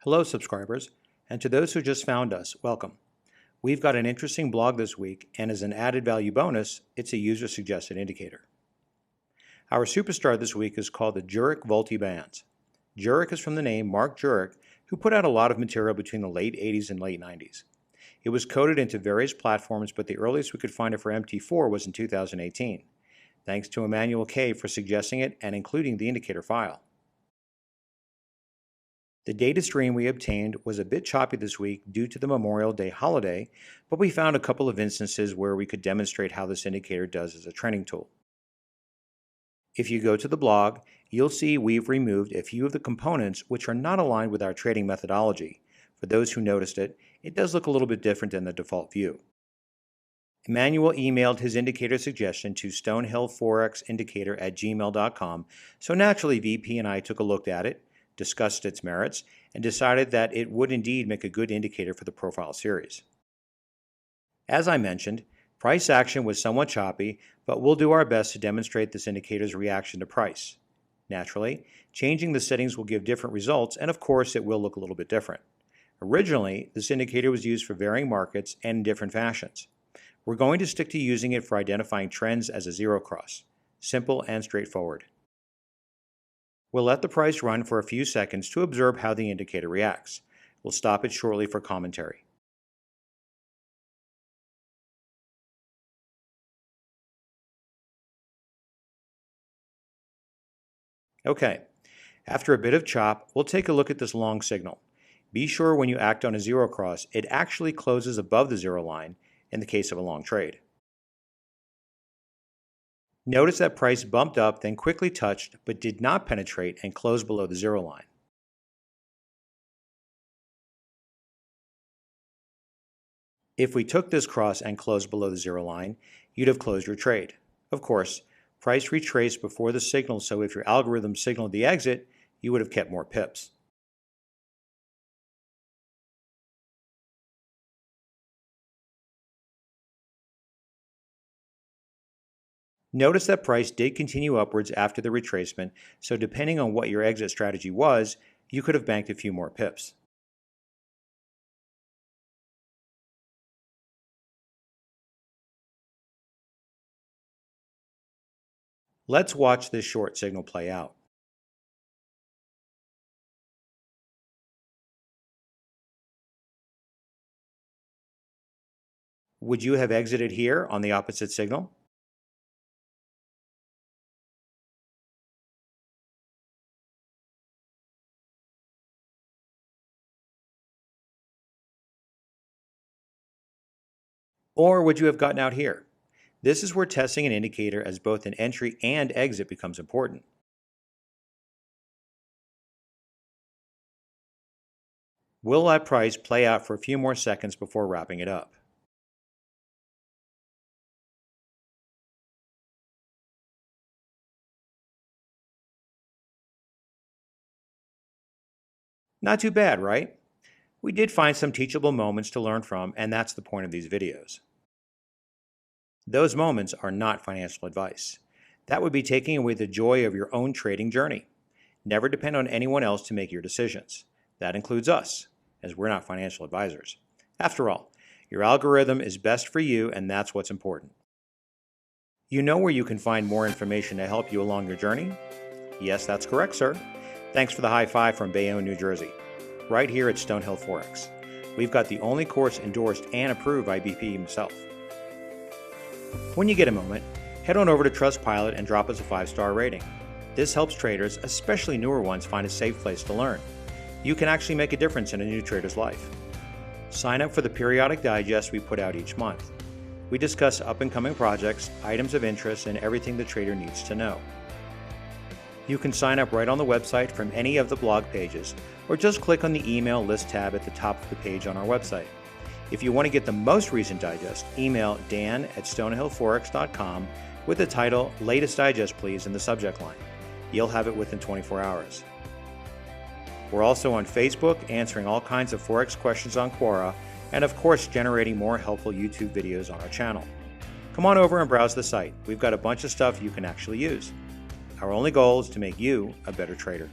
Hello subscribers, and to those who just found us, welcome. We've got an interesting blog this week, and as an added value bonus, it's a user-suggested indicator. Our superstar this week is called the Jurik Volty Bands. Jurik is from the name Mark Jurik, who put out a lot of material between the late 80s and late 90s. It was coded into various platforms, but the earliest we could find it for MT4 was in 2018. Thanks to Emmanuel K for suggesting it and including the indicator file. The data stream we obtained was a bit choppy this week due to the Memorial Day holiday, but we found a couple of instances where we could demonstrate how this indicator does as a trending tool. If you go to the blog, you'll see we've removed a few of the components which are not aligned with our trading methodology. For those who noticed it, it does look a little bit different than the default view. Emmanuel emailed his indicator suggestion to stonehillindicators@gmail.com, so naturally VP and I took a look at it, discussed its merits, and decided that it would indeed make a good indicator for the profile series. As I mentioned, price action was somewhat choppy, but we'll do our best to demonstrate this indicator's reaction to price. Naturally, changing the settings will give different results, and of course it will look a little bit different. Originally, this indicator was used for varying markets and in different fashions. We're going to stick to using it for identifying trends as a zero cross. Simple and straightforward. We'll let the price run for a few seconds to observe how the indicator reacts. We'll stop it shortly for commentary. Okay, after a bit of chop, we'll take a look at this long signal. Be sure when you act on a zero cross, it actually closes above the zero line in the case of a long trade. Notice that price bumped up, then quickly touched, but did not penetrate and close below the zero line. If we took this cross and closed below the zero line, you'd have closed your trade. Of course, price retraced before the signal, so if your algorithm signaled the exit, you would have kept more pips. Notice that price did continue upwards after the retracement, so depending on what your exit strategy was, you could have banked a few more pips. Let's watch this short signal play out. Would you have exited here on the opposite signal? Or would you have gotten out here? This is where testing an indicator as both an entry and exit becomes important. We'll let price play out for a few more seconds before wrapping it up. Not too bad, right? We did find some teachable moments to learn from, and that's the point of these videos. Those moments are not financial advice. That would be taking away the joy of your own trading journey. Never depend on anyone else to make your decisions. That includes us, as we're not financial advisors. After all, your algorithm is best for you, and that's what's important. You know where you can find more information to help you along your journey? Yes, that's correct, sir. Thanks for the high five from Bayonne, New Jersey. Right here at Stonehill Forex. We've got the only course endorsed and approved by BP himself. When you get a moment, head on over to Trustpilot and drop us a 5-star rating. This helps traders, especially newer ones, find a safe place to learn. You can actually make a difference in a new trader's life. Sign up for the periodic digest we put out each month. We discuss up-and-coming projects, items of interest, and everything the trader needs to know. You can sign up right on the website from any of the blog pages, or just click on the email list tab at the top of the page on our website. If you want to get the most recent digest, email dan@stonehillforex.com with the title Latest Digest Please in the subject line. You'll have it within 24 hours. We're also on Facebook, answering all kinds of Forex questions on Quora, and of course generating more helpful YouTube videos on our channel. Come on over and browse the site. We've got a bunch of stuff you can actually use. Our only goal is to make you a better trader.